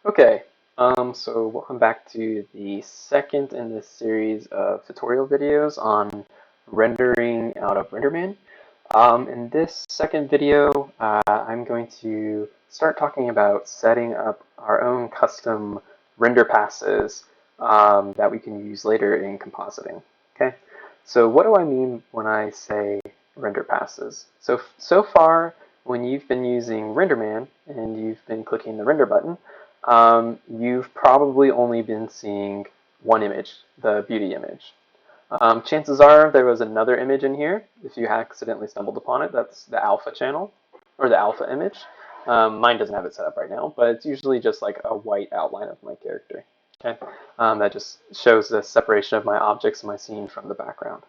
Okay, so welcome back to the second in this series of tutorial videos on rendering out of RenderMan. In this second video, I'm going to start talking about setting up our own custom render passes that we can use later in compositing. Okay, so what do I mean when I say render passes? So far, when you've been using RenderMan and you've been clicking the render button, you've probably only been seeing one image, the beauty image. Chances are there was another image in here. If you accidentally stumbled upon it, that's the alpha channel, or the alpha image. Mine doesn't have it set up right now, but it's usually just like a white outline of my character. Okay, that just shows the separation of my objects in my scene from the background.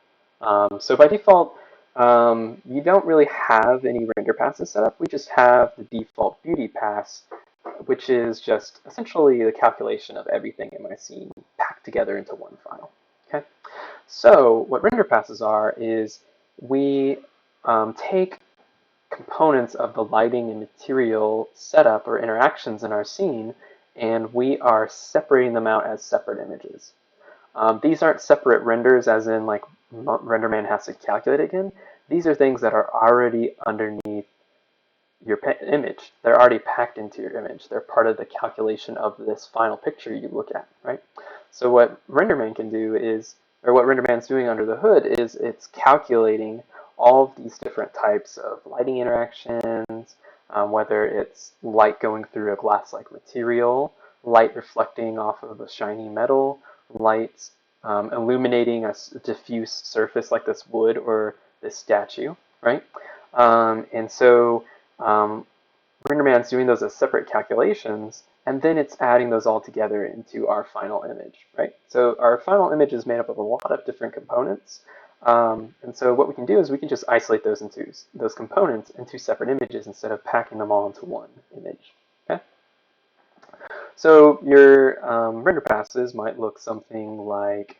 So by default, you don't really have any render passes set up. We just have the default beauty pass, which is just essentially the calculation of everything in my scene packed together into one file. Okay, so what render passes are is we take components of the lighting and material setup or interactions in our scene, and we are separating them out as separate images. These aren't separate renders as in like RenderMan has to calculate it again. These are things that are already underneath your image. They're already packed into your image. They're part of the calculation of this final picture you look at, right? So what RenderMan can do is, or what RenderMan's doing under the hood is it's calculating all of these different types of lighting interactions, whether it's light going through a glass-like material, light reflecting off of a shiny metal, light illuminating a diffuse surface like this wood or this statue, right? And so RenderMan's doing those as separate calculations, and then it's adding those all together into our final image, right? So our final image is made up of a lot of different components, and so what we can do is we can just isolate those components into separate images instead of packing them all into one image. Okay. So your render passes might look something like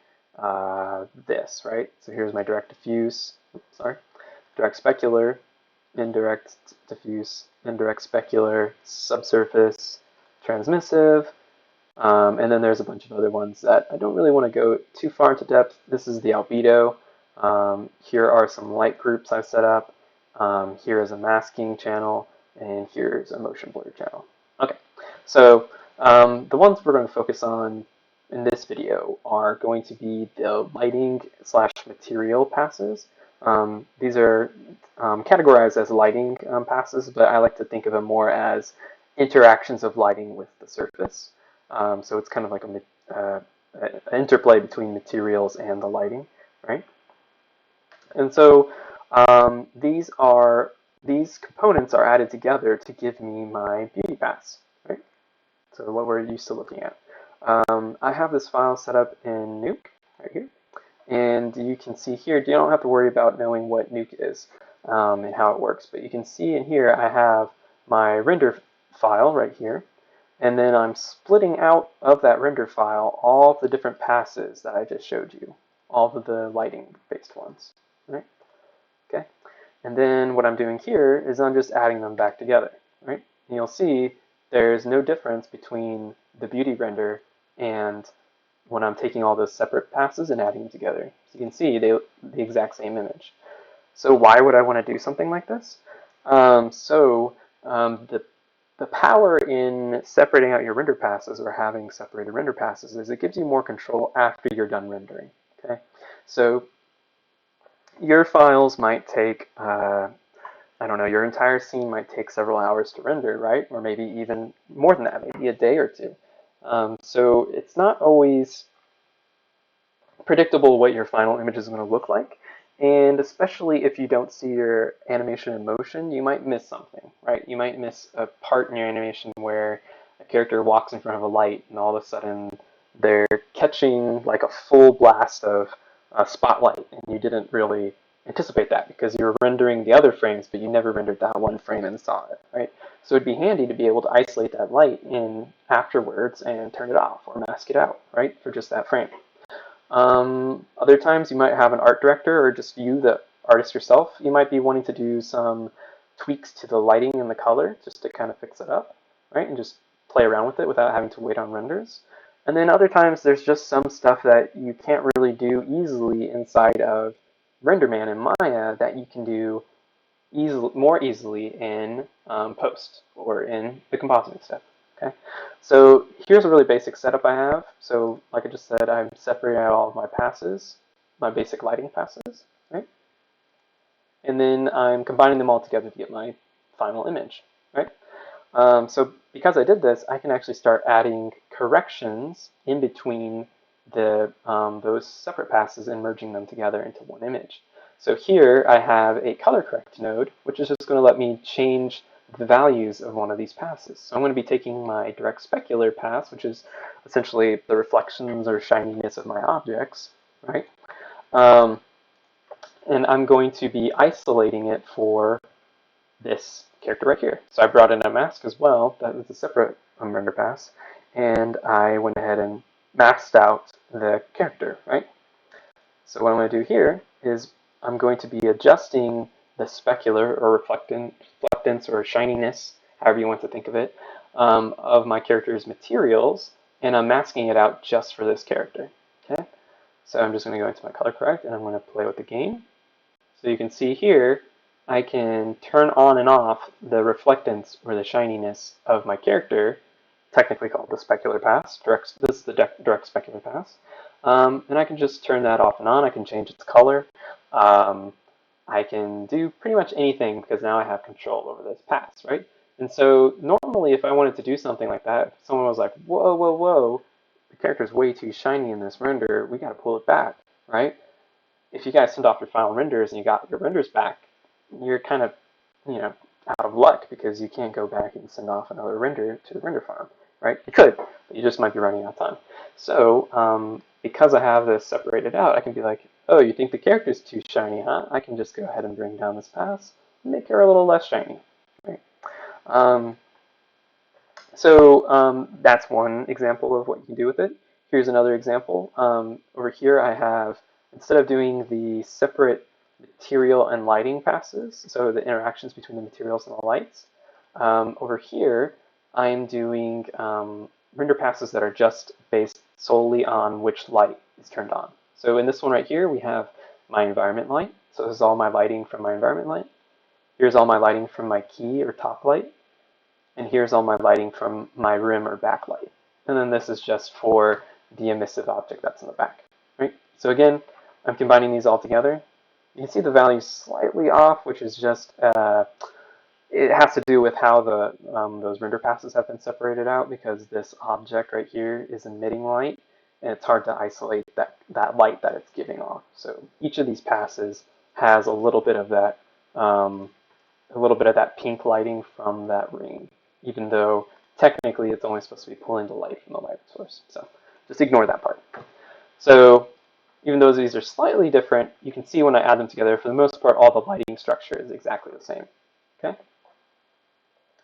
this, right? So here's my direct diffuse, direct specular, indirect diffuse, indirect specular, subsurface, transmissive, and then there's a bunch of other ones that I don't really want to go too far into depth. This is the albedo. Here are some light groups I've set up. Here is a masking channel, and here's a motion blur channel. Okay, so the ones we're going to focus on in this video are going to be the lighting slash material passes. These are categorized as lighting passes, but I like to think of them more as interactions of lighting with the surface. So it's kind of like an interplay between materials and the lighting, right? And so these components are added together to give me my beauty pass, right? So what we're used to looking at. I have this file set up in Nuke right here. And you can see here, you don't have to worry about knowing what Nuke is and how it works, but you can see in here I have my render file right here, and then I'm splitting out of that render file all of the different passes that I just showed you, all of the lighting-based ones, right? Okay, and then what I'm doing here is I'm just adding them back together, right? And you'll see there's no difference between the beauty render and when I'm taking all those separate passes and adding them together. So you can see the exact same image. So why would I want to do something like this? The power in separating out your render passes or having separated render passes is it gives you more control after you're done rendering. Okay, so your files might take, I don't know, your entire scene might take several hours to render, right? Or maybe even more than that, maybe a day or two. So it's not always predictable what your final image is going to look like. And especially if you don't see your animation in motion, you might miss something, right? You might miss a part in your animation where a character walks in front of a light and all of a sudden they're catching like a full blast of spotlight and you didn't really anticipate that because you were rendering the other frames, but you never rendered that one frame and saw it, right? So it'd be handy to be able to isolate that light in afterwards and turn it off or mask it out, right, for just that frame. Other times you might have an art director or just you, the artist yourself. You might be wanting to do some tweaks to the lighting and the color just to kind of fix it up, right? And just play around with it without having to wait on renders. And then other times there's just some stuff that you can't really do easily inside of RenderMan and Maya that you can do more easily in Post or in the compositing step. Okay, so here's a really basic setup I have. So like I just said, I'm separating out all of my passes, my basic lighting passes, right? And then I'm combining them all together to get my final image, right? So because I did this, I can actually start adding corrections in between those separate passes and merging them together into one image. So here I have a color correct node, which is just going to let me change the values of one of these passes. So I'm going to be taking my direct specular pass, which is essentially the reflections or shininess of my objects, right? And I'm going to be isolating it for this character right here. So I brought in a mask as well. That is a separate render pass. And I went ahead and masked out the character, right? So what I'm going to do here is I'm going to be adjusting the specular or reflectance or shininess, however you want to think of it, of my character's materials, and I'm masking it out just for this character. Okay? So I'm just going to go into my color correct, and I'm going to play with the game. So you can see here, I can turn on and off the reflectance or the shininess of my character, technically called the specular pass. This is the direct specular pass. And I can just turn that off and on. I can change its color. I can do pretty much anything because now I have control over this pass, right? And so normally if I wanted to do something like that, if someone was like, whoa, whoa, whoa, the character's way too shiny in this render, we got to pull it back, right? If you guys send off your final renders and you got your renders back, you're kind of, out of luck because you can't go back and send off another render to the render farm, right? You could, but you just might be running out of time. So because I have this separated out, I can be like, oh, you think the character's too shiny, huh? I can just go ahead and bring down this pass and make her a little less shiny, right? That's one example of what you can do with it. Here's another example. Over here I have, instead of doing the separate material and lighting passes, so the interactions between the materials and the lights, over here I'm doing render passes that are just based solely on which light is turned on. So in this one right here, we have my environment light. So this is all my lighting from my environment light. Here's all my lighting from my key or top light. And here's all my lighting from my rim or backlight. And then this is just for the emissive object that's in the back, right? So again, I'm combining these all together. You can see the value slightly off, which is just, it has to do with how those render passes have been separated out because this object right here is emitting light and it's hard to isolate that light that it's giving off. So each of these passes has a little bit of that pink lighting from that ring, even though technically it's only supposed to be pulling the light from the light source. So just ignore that part. So even though these are slightly different, you can see when I add them together, for the most part, all the lighting structure is exactly the same. Okay.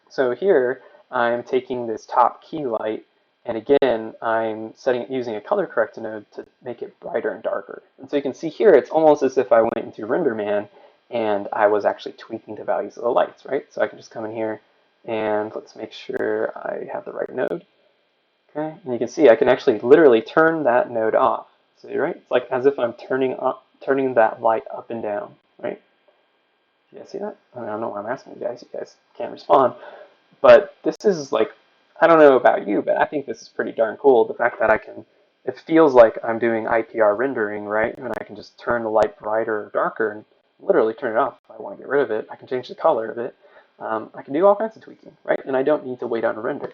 So here I'm taking this top key light, and again I'm using a color correct node to make it brighter and darker. And so you can see here it's almost as if I went into RenderMan and I was actually tweaking the values of the lights, right? So I can just come in here and let's make sure I have the right node. Okay, and you can see I can actually literally turn that node off. See, right? It's like as if I'm turning that light up and down, right? Do you guys see that? I don't know why I'm asking you guys. You guys can't respond. But this is like, I don't know about you, but I think this is pretty darn cool. The fact that it feels like I'm doing IPR rendering, right? And I can just turn the light brighter or darker and literally turn it off if I want to get rid of it. I can change the color of it. I can do all kinds of tweaking, right? And I don't need to wait on a render.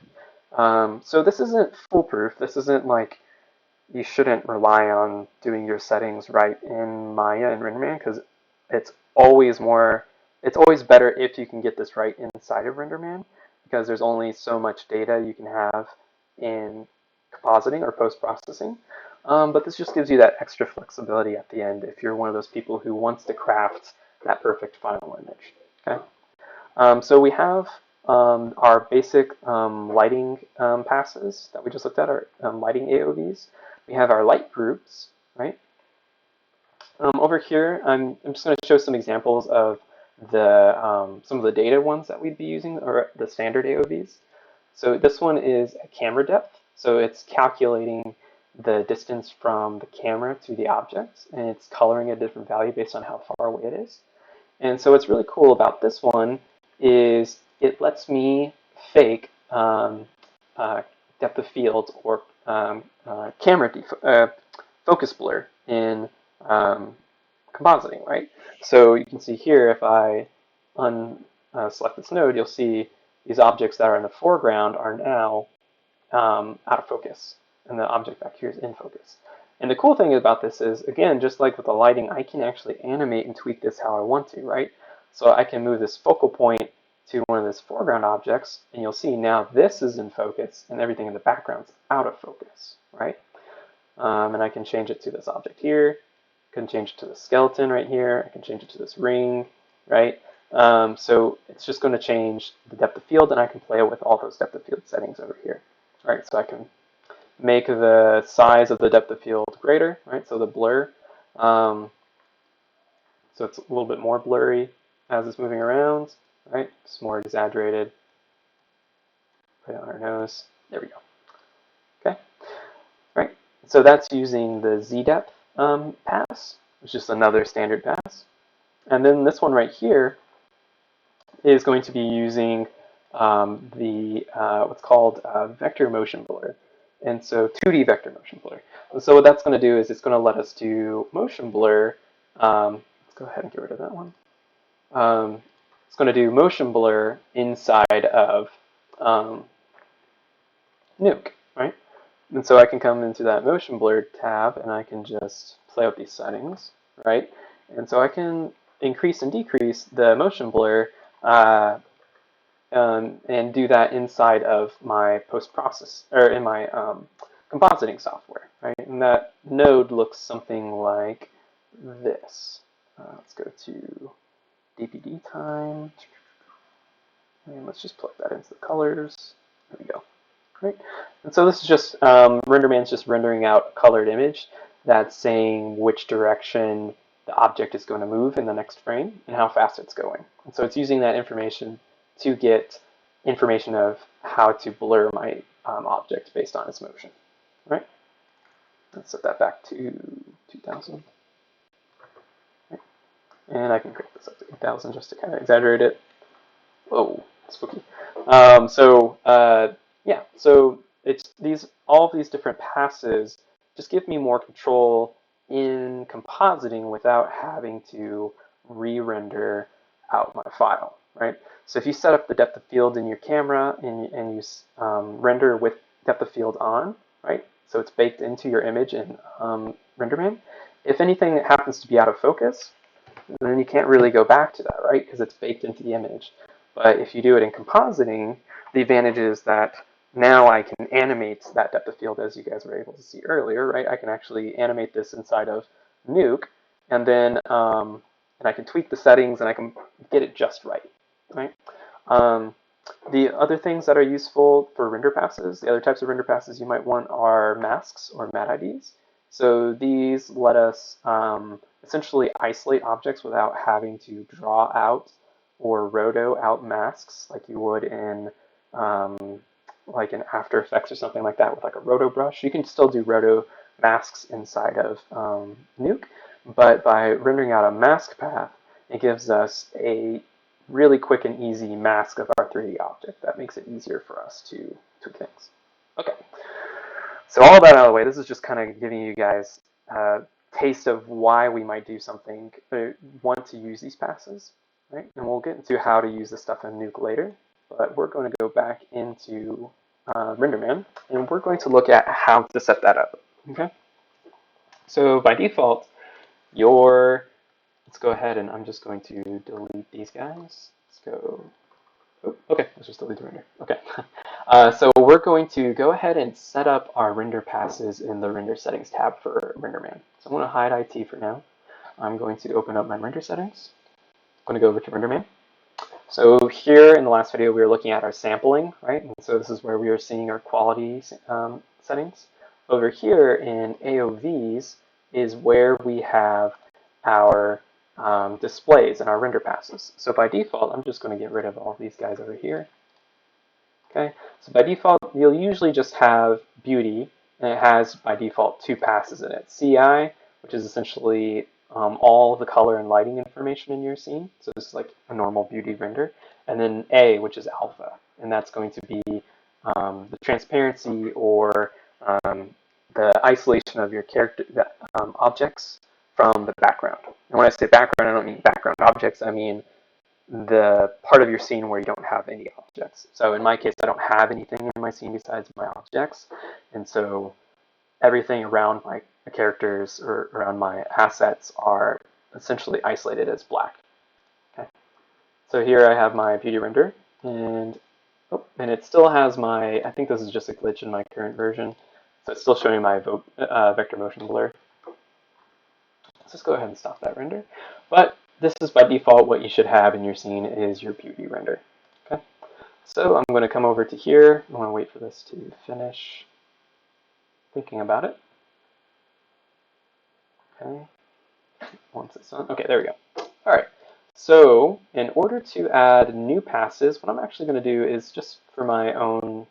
So this isn't foolproof. This isn't like you shouldn't rely on doing your settings right in Maya and RenderMan because it's always better if you can get this right inside of RenderMan because there's only so much data you can have in compositing or post-processing. But this just gives you that extra flexibility at the end if you're one of those people who wants to craft that perfect final image. Okay. So we have our basic lighting passes that we just looked at, our lighting AOVs. We have our light groups, right? Over here, I'm just going to show some examples of some of the data ones that we'd be using, or the standard AOVs. So this one is a camera depth. So it's calculating the distance from the camera to the object, and it's coloring a different value based on how far away it is. And so what's really cool about this one is it lets me fake depth of field or camera focus blur in compositing, right? So you can see here, if I select this node, you'll see these objects that are in the foreground are now out of focus, and the object back here is in focus. And the cool thing about this is, again, just like with the lighting, I can actually animate and tweak this how I want to, right? So I can move this focal point to one of these foreground objects, and you'll see now this is in focus, and everything in the background's out of focus, right? And I can change it to this object here. I can change it to the skeleton right here. I can change it to this ring, right? So it's just going to change the depth of field, and I can play with all those depth of field settings over here. Right, so I can make the size of the depth of field greater, right? So the blur, so it's a little bit more blurry as it's moving around, right? It's more exaggerated. Put it on our nose. There we go. Okay, right. So that's using the Z-depth pass, which is another standard pass. And then this one right here is going to be using what's called vector motion blur. And so 2D vector motion blur. And so what that's going to do is it's going to let us do motion blur. Let's go ahead and get rid of that one. It's going to do motion blur inside of Nuke, right? And so I can come into that motion blur tab and I can just play with these settings, right? And so I can increase and decrease the motion blur and do that inside of my post-process, or in my compositing software, right? And that node looks something like this. Let's go to DPD time, and let's just plug that into the colors. There we go. Right. And so this is just RenderMan's just rendering out a colored image that's saying which direction the object is going to move in the next frame and how fast it's going. And so it's using that information to get information of how to blur my object based on its motion. Right? Let's set that back to 2000. Right. And I can crank this up to 8000 just to kind of exaggerate it. Whoa, spooky. Yeah, so it's all of these different passes just give me more control in compositing without having to re-render out my file, right? So if you set up the depth of field in your camera and you render with depth of field on, right? So it's baked into your image in RenderMan. If anything happens to be out of focus, then you can't really go back to that, right? Because it's baked into the image. But if you do it in compositing, the advantage is that now I can animate that depth of field as you guys were able to see earlier, right? I can actually animate this inside of Nuke, and then and I can tweak the settings and I can get it just right, right? The other things that are useful for render passes, the other types of render passes you might want are masks or matte IDs. So these let us essentially isolate objects without having to draw out or roto out masks like you would in After Effects or something like that with like a roto brush. You can still do roto masks inside of Nuke, but by rendering out a mask path, it gives us a really quick and easy mask of our 3D object. That makes it easier for us to tweak things. Okay, so all that out of the way, this is just kind of giving you guys a taste of why we might do something, want to use these passes, right? And we'll get into how to use this stuff in Nuke later, but we're going to go back into RenderMan, and we're going to look at how to set that up, okay? So by default, let's go ahead and I'm just going to delete these guys. Let's go, oh, okay, let's just delete the render, okay. So we're going to go ahead and set up our render passes in the render settings tab for RenderMan. So I'm going to hide IT for now. I'm going to open up my render settings. I'm going to go over to RenderMan. So here in the last video, we were looking at our sampling, right? And so this is where we are seeing our quality settings. Over here in AOVs is where we have our displays and our render passes. So by default, I'm just going to get rid of all these guys over here. Okay, so by default, you'll usually just have beauty, and it has by default two passes in it. CI, which is essentially all the color and lighting information in your scene. So this is like a normal beauty render. And then A, which is alpha, and that's going to be the transparency or the isolation of your character objects from the background. And when I say background, I don't mean background objects. I mean the part of your scene where you don't have any objects. So in my case, I don't have anything in my scene besides my objects. And so everything around my characters or around my assets are essentially isolated as black. Okay. So here I have my beauty render, and it still has my, I think this is just a glitch in my current version. So it's still showing my vector motion blur. Let's just go ahead and stop that render. But this is by default what you should have in your scene is your beauty render. Okay. So I'm going to come over to here. I want to wait for this to finish thinking about it. Okay. Once it's done. Okay, there we go. All right. So in order to add new passes, what I'm actually going to do is just for my own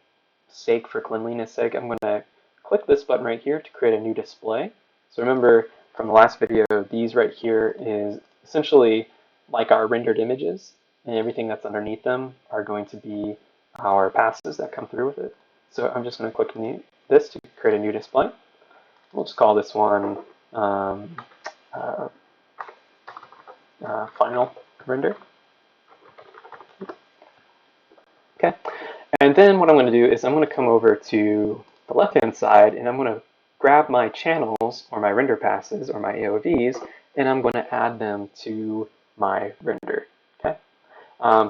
sake, for cleanliness sake, I'm going to click this button right here to create a new display. So remember from the last video, these right here is essentially like our rendered images, and everything that's underneath them are going to be our passes that come through with it. So I'm just going to click this to create a new display. We'll just call this one final render. Okay, and then what I'm going to do is I'm going to come over to the left-hand side, and I'm going to grab my channels or my render passes or my AOVs, and I'm going to add them to my render. Okay,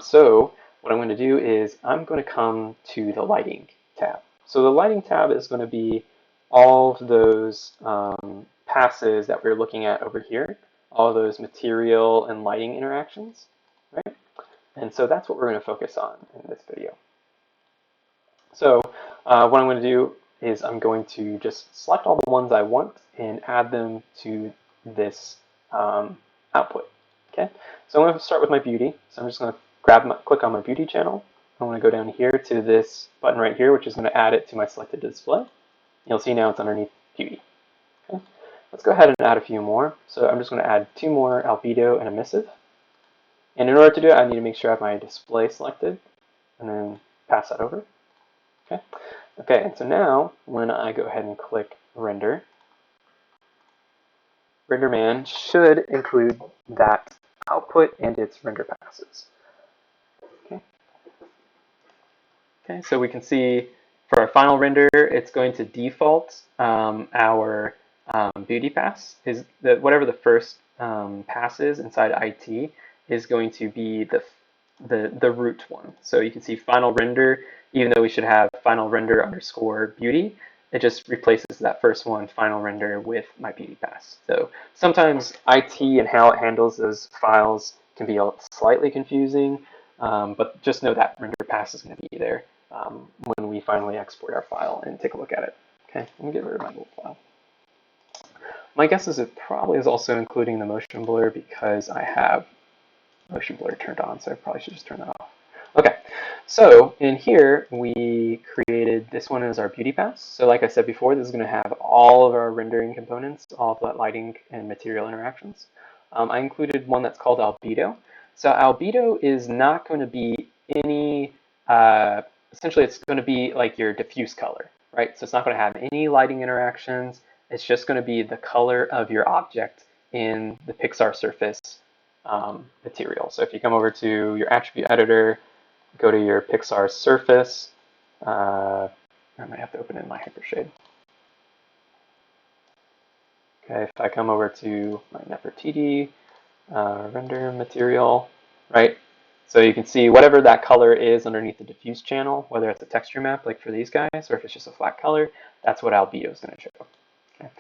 so what I'm going to do is I'm going to come to the lighting tab. So the lighting tab is going to be all of those passes that we're looking at over here, all of those material and lighting interactions, right? And so that's what we're going to focus on in this video. So what I'm going to do is I'm going to just select all the ones I want and add them to this output. Okay, so I'm going to start with my beauty. So I'm just going to click on my beauty channel. I want to go down here to this button right here, which is going to add it to my selected display. You'll see now it's underneath beauty. Okay, let's go ahead and add a few more. So I'm just going to add 2 more albedo and emissive. And in order to do it, I need to make sure I have my display selected and then pass that over. Okay. Okay, and so now when I go ahead and click render, RenderMan should include that output and its render passes. Okay. Okay, so we can see for our final render, it's going to default our beauty pass. Whatever the first pass is inside IT is going to be the root one. So you can see final render, even though we should have final render underscore beauty, it just replaces that first one, final render, with my beauty pass. So sometimes IT and how it handles those files can be slightly confusing, but just know that render pass is going to be there when we finally export our file and take a look at it. Okay, let me get rid of my old file. My guess is it probably is also including the motion blur because I have motion blur turned on, so I probably should just turn that off. Okay, so in here we created this one as our beauty pass. So like I said before, this is going to have all of our rendering components, all of that lighting and material interactions. I included one that's called albedo. So albedo is not going to be any, essentially it's going to be like your diffuse color, right? So it's not going to have any lighting interactions. It's just going to be the color of your object in the Pixar surface material. So if you come over to your attribute editor, go to your Pixar surface, I might have to open it in my Hypershade. Okay, if I come over to my Nefertiti render material, right? So you can see whatever that color is underneath the diffuse channel, whether it's a texture map like for these guys, or if it's just a flat color, that's what albedo is going to show. Okay.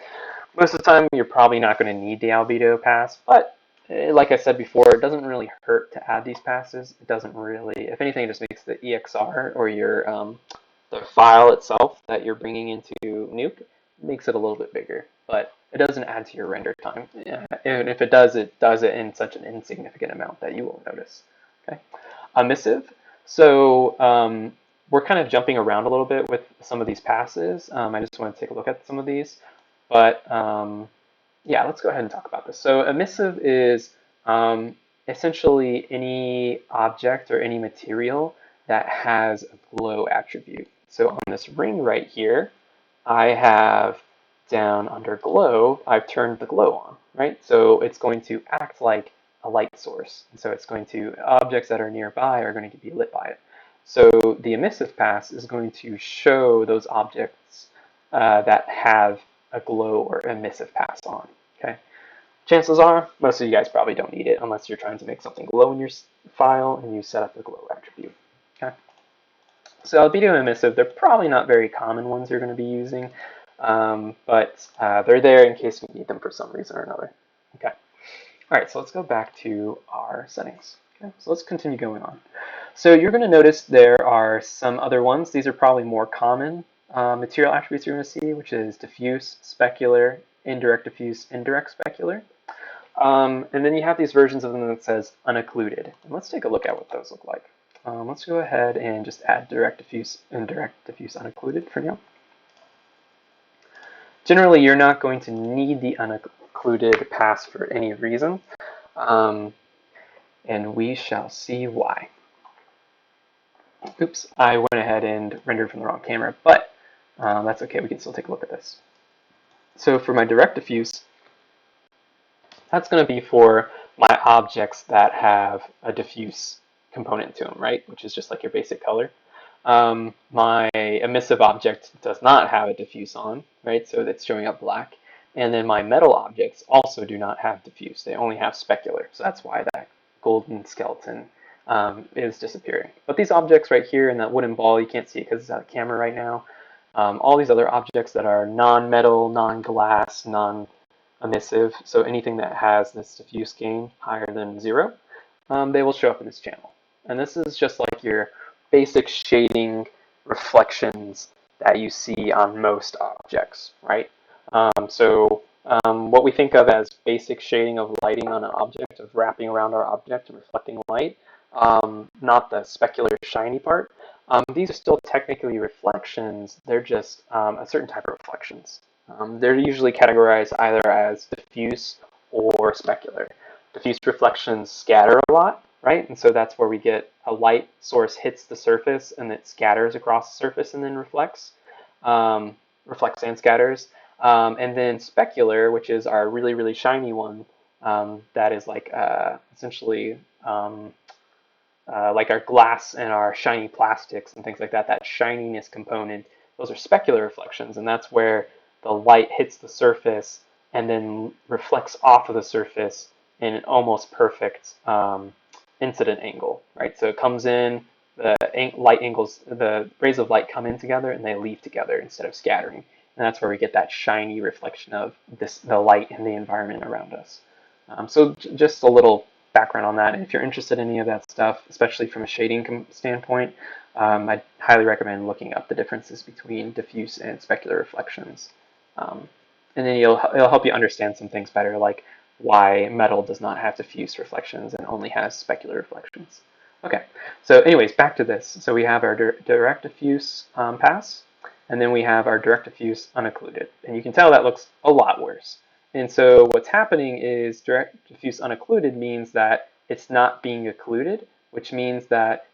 Most of the time, you're probably not going to need the albedo pass, but like I said before, it doesn't really hurt to add these passes. It doesn't really, if anything, it just makes the EXR or your the file itself that you're bringing into Nuke makes it a little bit bigger, but it doesn't add to your render time. And if it does it in such an insignificant amount that you won't notice. Okay, emissive. So we're kind of jumping around a little bit with some of these passes. I just want to take a look at some of these. But yeah, let's go ahead and talk about this. So emissive is essentially any object or any material that has a glow attribute. So on this ring right here, I have down under glow, I've turned the glow on, right? So it's going to act like a light source. And so it's going to, objects that are nearby are going to be lit by it. So the emissive pass is going to show those objects that have a glow or emissive pass on, okay? Chances are, most of you guys probably don't need it unless you're trying to make something glow in your file and you set up the glow attribute, okay? So albedo and emissive, they're probably not very common ones you're going to be using, but they're there in case we need them for some reason or another. Okay. All right, so let's go back to our settings. Okay, so let's continue going on. So you're going to notice there are some other ones. These are probably more common material attributes you're going to see, which is diffuse, specular, indirect diffuse, indirect specular. And then you have these versions of them that says unoccluded. And let's take a look at what those look like. Let's go ahead and just add direct diffuse, indirect diffuse, unoccluded for now. Generally, you're not going to need the unoccluded pass for any reason, and we shall see why. Oops, I went ahead and rendered from the wrong camera, but that's okay, we can still take a look at this. So for my direct diffuse, that's going to be for my objects that have a diffuse component to them, right? Which is just like your basic color. My emissive object does not have a diffuse on, right? So that's showing up black. And then my metal objects also do not have diffuse. They only have specular. So that's why that golden skeleton is disappearing. But these objects right here in that wooden ball, you can't see it because it's out of camera right now. All these other objects that are non-metal, non-glass, non-emissive, so anything that has this diffuse gain higher than 0, they will show up in this channel. And this is just like your basic shading reflections that you see on most objects, right? What we think of as basic shading of lighting on an object, of wrapping around our object and reflecting light, not the specular shiny part. These are still technically reflections, they're just a certain type of reflections. They're usually categorized either as diffuse or specular. Diffuse reflections scatter a lot, right? And so that's where we get a light source hits the surface and it scatters across the surface and then reflects and scatters. And then specular, which is our really, really shiny one, that is like essentially like our glass and our shiny plastics and things like that, that shininess component, those are specular reflections, and that's where the light hits the surface and then reflects off of the surface in an almost perfect incident angle, right? So it comes in, the light angles, the rays of light come in together and they leave together instead of scattering. And that's where we get that shiny reflection of the light in the environment around us. So just a little background on that. And if you're interested in any of that stuff, especially from a shading standpoint, I highly recommend looking up the differences between diffuse and specular reflections. And then it'll help you understand some things better, like why metal does not have diffuse reflections and only has specular reflections. Okay, so anyways, back to this. So we have our direct diffuse pass, and then we have our direct diffuse unoccluded. And you can tell that looks a lot worse. And so what's happening is direct diffuse unoccluded means that it's not being occluded, which means that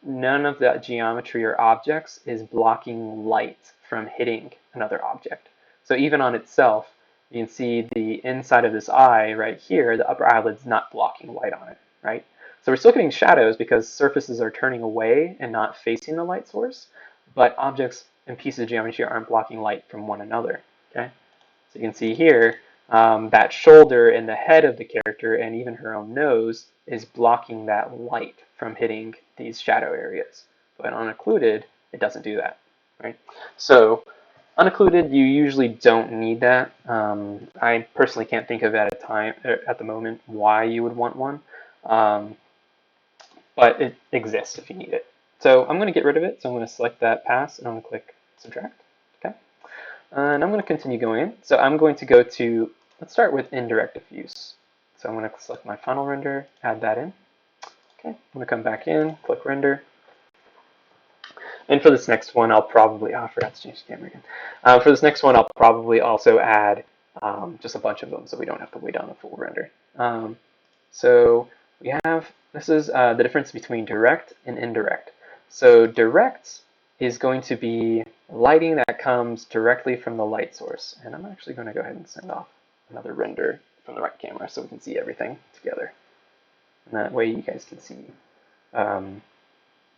none of that geometry or objects is blocking light from hitting another object. So even on itself, you can see the inside of this eye right here, the upper eyelid's not blocking light on it, right? So we're still getting shadows because surfaces are turning away and not facing the light source, but objects and pieces of geometry aren't blocking light from one another, okay? So you can see here, that shoulder and the head of the character and even her own nose is blocking that light from hitting these shadow areas. But unoccluded, it doesn't do that, right? So unoccluded, you usually don't need that. I personally can't think of at the moment why you would want one, but it exists if you need it. So I'm going to get rid of it. So I'm going to select that pass and I'm going to click subtract. Okay, and I'm going to continue going in. So I'm going to go to, let's start with indirect diffuse. So I'm going to select my final render, add that in. Okay, I'm going to come back in, click render. And for this next one, I'll probably, I forgot to change the camera again. For this next one, I'll probably also add just a bunch of them so we don't have to wait on a full render. So we have, this is the difference between direct and indirect. So direct is going to be lighting that comes directly from the light source. And I'm actually going to go ahead and send off another render from the right camera so we can see everything together. And that way you guys can see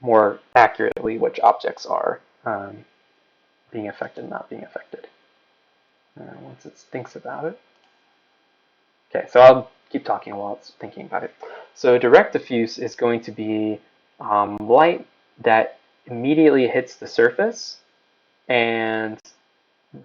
more accurately which objects are being affected and not being affected. Once it thinks about it. Okay, so I'll keep talking while it's thinking about it. So direct diffuse is going to be light that immediately hits the surface, and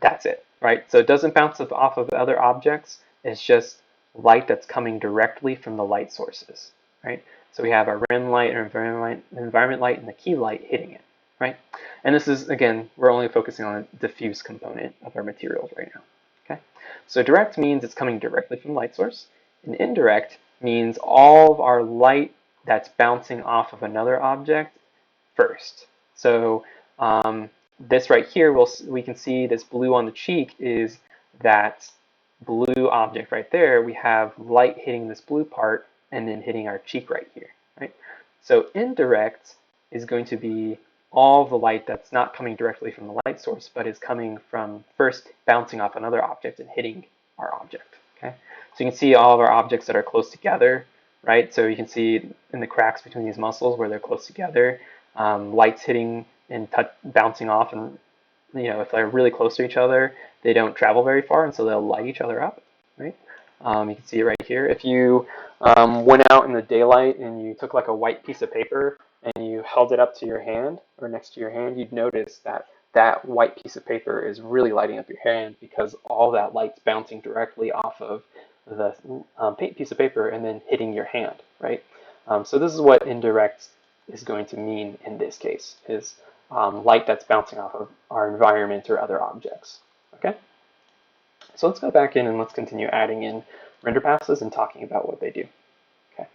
that's it, right? So it doesn't bounce off of other objects. It's just light that's coming directly from the light sources, right? So we have our rim light, our environment light, and the key light hitting it, right? And this is, again, we're only focusing on the diffuse component of our materials right now, okay? So direct means it's coming directly from the light source, and indirect means all of our light that's bouncing off of another object first. So this right here, we can see this blue on the cheek is that blue object right there. We have light hitting this blue part and then hitting our cheek right here, right? So indirect is going to be all the light that's not coming directly from the light source, but is coming from first bouncing off another object and hitting our object, okay? So you can see all of our objects that are close together, right? So you can see in the cracks between these muscles where they're close together, lights hitting and bouncing off, and if they're really close to each other, they don't travel very far, and so they'll light each other up, right? You can see it right here. If you went out in the daylight and you took like a white piece of paper and you held it up to your hand or next to your hand, you'd notice that that white piece of paper is really lighting up your hand because all that light's bouncing directly off of the piece of paper and then hitting your hand, right? So this is what indirect is going to mean in this case, is light that's bouncing off of our environment or other objects, okay? So let's go back in and let's continue adding in render passes and talking about what they do. Okay,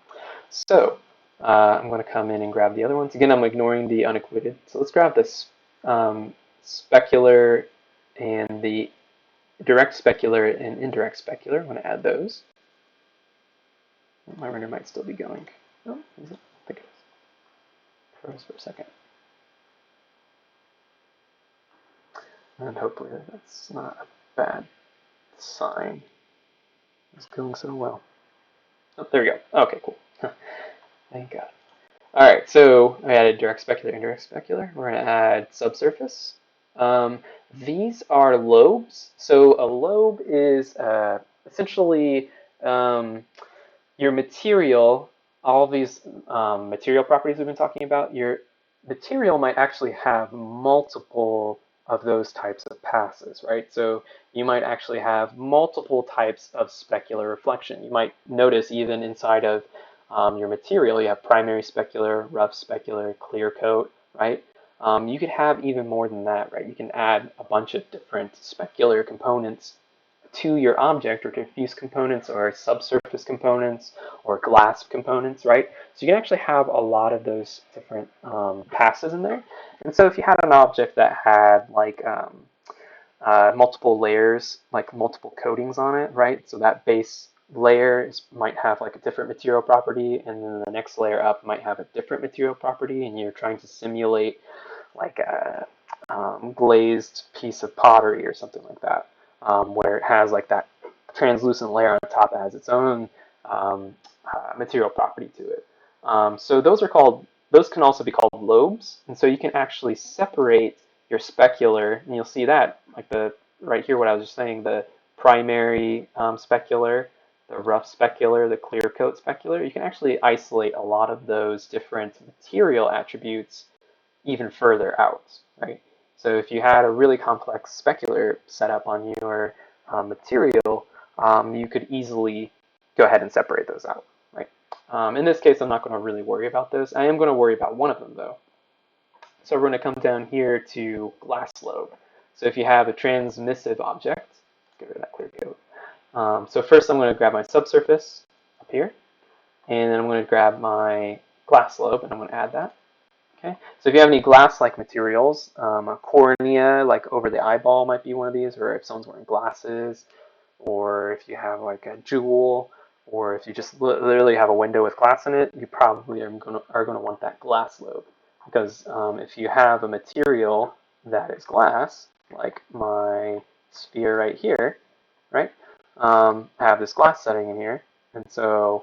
so I'm going to come in and grab the other ones. Again, I'm ignoring the unequated. So let's grab this specular and the direct specular and indirect specular. I'm going to add those. My render might still be going. Oh, is it? I think it is. Froze for a second. And hopefully that's not a bad sign. It's going so well. Oh, there we go. Okay, cool. Thank God. All right, so I added direct specular, indirect specular. We're going to add subsurface. These are lobes. So a lobe is essentially your material, all of these material properties we've been talking about. Your material might actually have multiple of those types of passes, right? So you might actually have multiple types of specular reflection. You might notice even inside of your material, you have primary specular, rough specular, clear coat, right? You could have even more than that, right? You can add a bunch of different specular components to your object, or diffuse components, or subsurface components, or glass components, right? So you can actually have a lot of those different passes in there. And so if you had an object that had like multiple layers, like multiple coatings on it, right? So that base layer might have like a different material property, and then the next layer up might have a different material property, and you're trying to simulate like a glazed piece of pottery or something like that, where it has like that translucent layer on top that has its own material property to it. So those can also be called lobes, and so you can actually separate your specular, and you'll see that like right here, what I was just saying, the primary specular, the rough specular, the clear coat specular. You can actually isolate a lot of those different material attributes even further out, right? So if you had a really complex specular setup on your material, you could easily go ahead and separate those out, right? In this case, I'm not going to really worry about those. I am going to worry about one of them, though. So we're going to come down here to glass lobe. So if you have a transmissive object, get rid of that clear coat. So first I'm going to grab my subsurface up here, and then I'm going to grab my glass lobe, and I'm going to add that. Okay, so if you have any glass-like materials, a cornea, like over the eyeball, might be one of these, or if someone's wearing glasses, or if you have like a jewel, or if you just literally have a window with glass in it, you probably are gonna want that glass lobe, because if you have a material that is glass, like my sphere right here, right? I have this glass setting in here, and so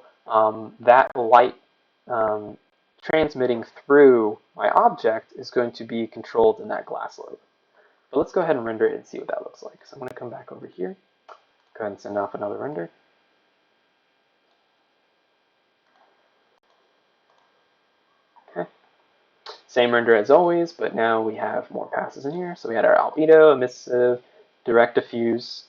that light um, transmitting through my object is going to be controlled in that glass lobe. But let's go ahead and render it and see what that looks like. So I'm going to come back over here, go ahead and send off another render. Okay, same render as always, but now we have more passes in here. So we had our albedo, emissive, direct diffuse,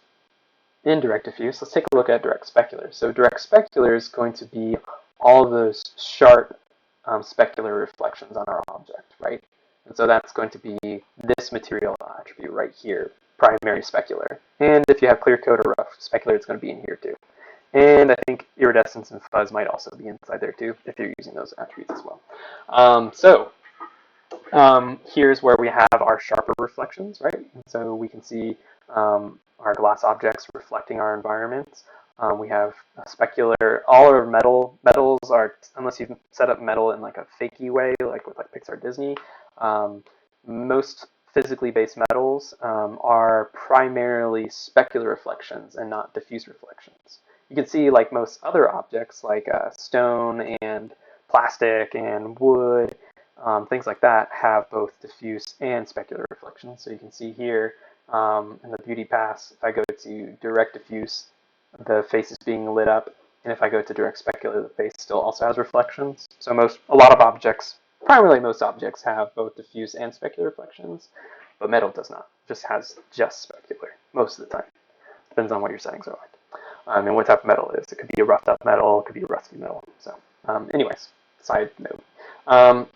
indirect diffuse. Let's take a look at direct specular. So direct specular is going to be all of those sharp specular reflections on our object, right? And so that's going to be this material attribute right here, primary specular. And if you have clear coat or rough specular, it's going to be in here too. And I think iridescence and fuzz might also be inside there too, if you're using those attributes as well. Here's where we have our sharper reflections, right? And so we can see our glass objects reflecting our environments. We have specular, all our metals are, unless you've set up metal in like a fakey way, like with like Pixar Disney, most physically based metals are primarily specular reflections and not diffuse reflections. You can see like most other objects like stone and plastic and wood, things like that have both diffuse and specular reflections. So you can see here in the beauty pass, if I go to direct diffuse, the face is being lit up, and if I go to direct specular, the face still also has reflections. So a lot of objects, primarily most objects, have both diffuse and specular reflections, but metal does not. It just has just specular most of the time. Depends on what your settings are like. And what type of metal it is. It could be a roughed up metal, it could be a rusty metal. So, anyways, side note.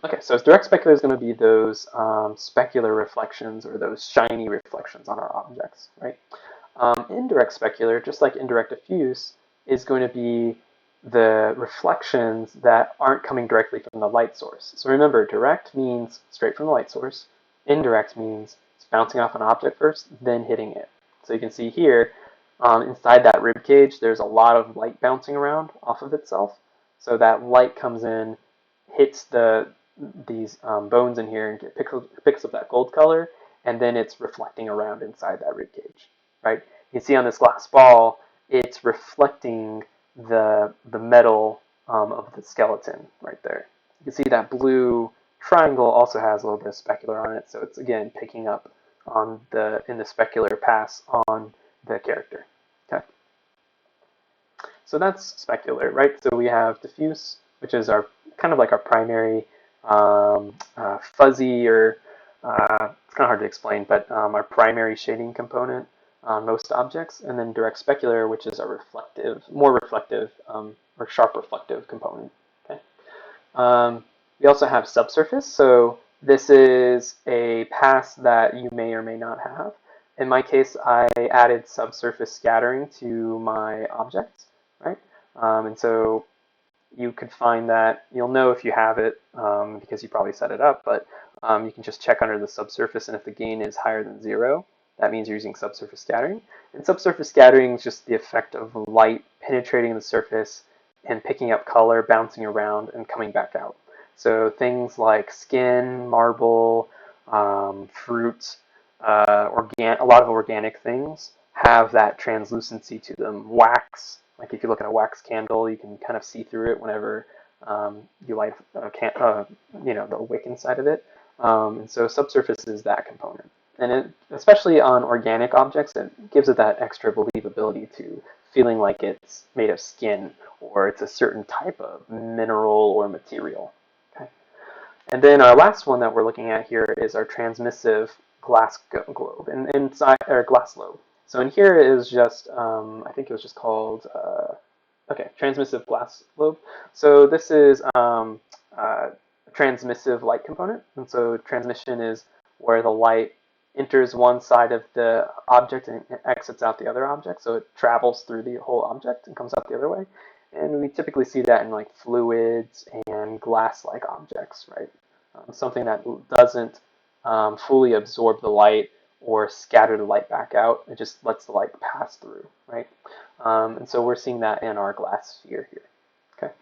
Okay, so direct specular is going to be those specular reflections or those shiny reflections on our objects, right? Indirect specular, just like indirect diffuse, is going to be the reflections that aren't coming directly from the light source. So remember, direct means straight from the light source. Indirect means it's bouncing off an object first, then hitting it. So you can see here, inside that rib cage, there's a lot of light bouncing around off of itself. So that light comes in, hits these bones in here and picks up that gold color, and then it's reflecting around inside that rib cage, right? You can see on this glass ball, it's reflecting the metal of the skeleton right there. You can see that blue triangle also has a little bit of specular on it, so it's again picking up on in the specular pass on the character. Okay. So that's specular, right? So we have diffuse, which is our kind of like our primary fuzzy, or it's kind of hard to explain, but our primary shading component on most objects, and then direct specular, which is our more reflective or sharp reflective component. Okay. We also have subsurface. So this is a pass that you may or may not have. In my case, I added subsurface scattering to my objects, right? And so you could find that, you'll know if you have it because you probably set it up, but you can just check under the subsurface, and if the gain is higher than 0, that means you're using subsurface scattering. And subsurface scattering is just the effect of light penetrating the surface and picking up color, bouncing around, and coming back out. So things like skin, marble, fruit, a lot of organic things have that translucency to them. Wax, like if you look at a wax candle, you can kind of see through it whenever you light the wick inside of it. And so subsurface is that component. And especially on organic objects, it gives it that extra believability to feeling like it's made of skin or it's a certain type of mineral or material. Okay. And then our last one that we're looking at here is our transmissive glass globe, and inside or glass lobe. So in here is just, I think it was just called, transmissive glass lobe. So this is a transmissive light component, and so transmission is where the light enters one side of the object and exits out the other object. So it travels through the whole object and comes out the other way. And we typically see that in like fluids and glass-like objects, right? something that doesn't fully absorb the light or scatter the light back out. It just lets the light pass through, right? And so we're seeing that in our glass sphere here. Okay.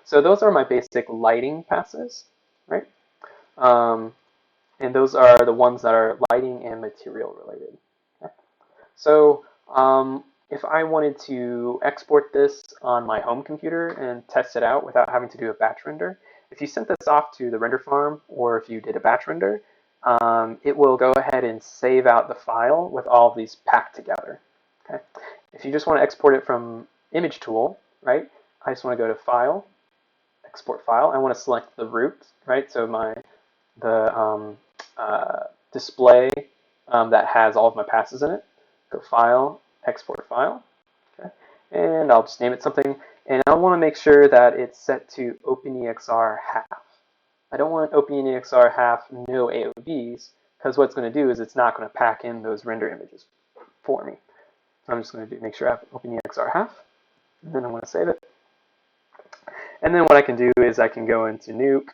So those are my basic lighting passes, right? And those are the ones that are lighting and material related. Okay? So if I wanted to export this on my home computer and test it out without having to do a batch render, if you sent this off to the render farm or if you did a batch render, it will go ahead and save out the file with all of these packed together. Okay. If you just want to export it from Image Tool, right, I just want to go to File, Export File. I want to select the root, right, so the display that has all of my passes in it. Go File, Export File, okay, and I'll just name it something. And I want to make sure that it's set to OpenEXR half. I don't want OpenEXR half no AOVs, because what it's going to do is it's not going to pack in those render images for me. So I'm just going to make sure I have OpenEXR half, and then I'm going to save it. And then what I can do is I can go into Nuke,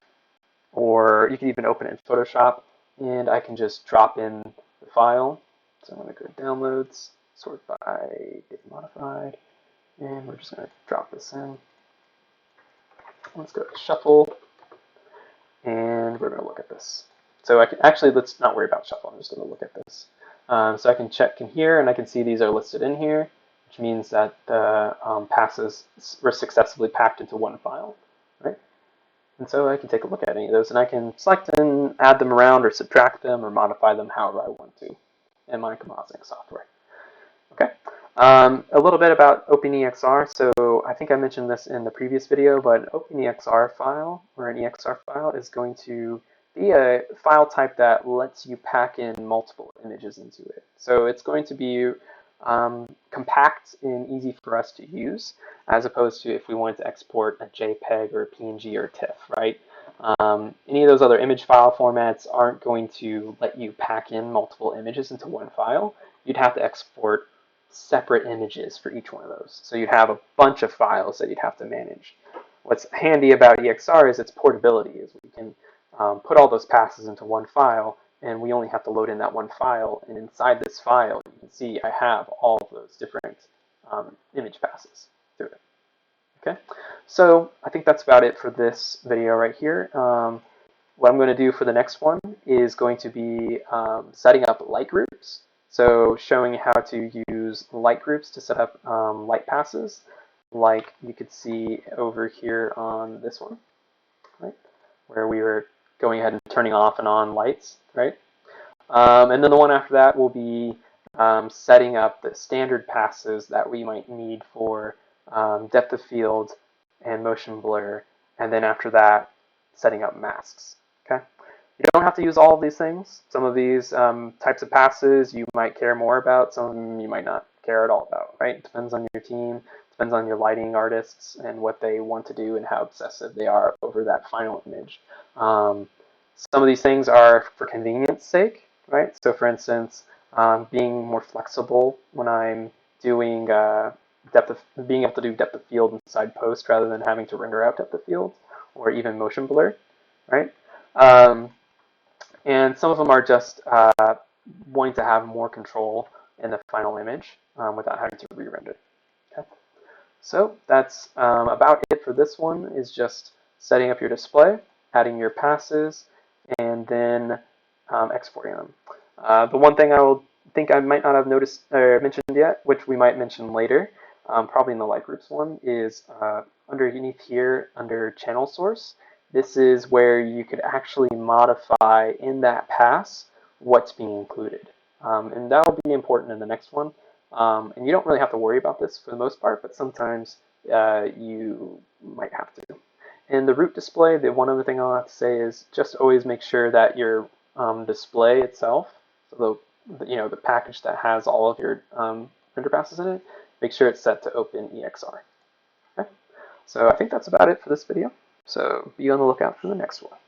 or you can even open it in Photoshop, and I can just drop in the file. So I'm going to go to Downloads, sort by date modified, and we're just going to drop this in. Let's go to Shuffle, and we're going to look at this. So I can actually, let's not worry about Shuffle. I'm just going to look at this. So I can check in here, and I can see these are listed in here, which means that the passes were successfully packed into one file, right? And so I can take a look at any of those, and I can select and add them around or subtract them or modify them however I want to in my compositing software. Okay. A little bit about OpenEXR. So I think I mentioned this in the previous video, but an OpenEXR file or an EXR file is going to be a file type that lets you pack in multiple images into it. So it's going to be compact and easy for us to use, as opposed to if we wanted to export a JPEG or a PNG or a TIFF, right? Any of those other image file formats aren't going to let you pack in multiple images into one file. You'd have to export separate images for each one of those. So you'd have a bunch of files that you'd have to manage. What's handy about EXR is its portability, is we can put all those passes into one file, and we only have to load in that one file, and inside this file you can see I have all of those different image passes through it. Okay, so I think that's about it for this video right here. What I'm going to do for the next one is going to be setting up light groups. So showing how to use light groups to set up light passes, like you could see over here on this one, right, where we were going ahead and turning off and on lights, right? And then the one after that will be setting up the standard passes that we might need for depth of field and motion blur, and then after that, setting up masks, okay? You don't have to use all of these things. Some of these types of passes you might care more about, some of them you might not care at all about, right? It depends on your team, depends on your lighting artists and what they want to do and how obsessive they are over that final image. Some of these things are for convenience sake, right? So for instance, being more flexible when I'm doing being able to do depth of field inside post rather than having to render out depth of field or even motion blur, right? And some of them are just wanting to have more control in the final image without having to re-render. Okay. So that's about it for this one, is just setting up your display, adding your passes, and then exporting them. The one thing I might not have noticed or mentioned yet, which we might mention later, probably in the light groups one, is underneath here under channel source. This is where you could actually modify in that pass what's being included. And that'll be important in the next one. And you don't really have to worry about this for the most part, but sometimes you might have to. In the root display, the one other thing I'll have to say is just always make sure that your display itself, so the package that has all of your render passes in it, make sure it's set to OpenEXR. Okay? So I think that's about it for this video. So be on the lookout for the next one.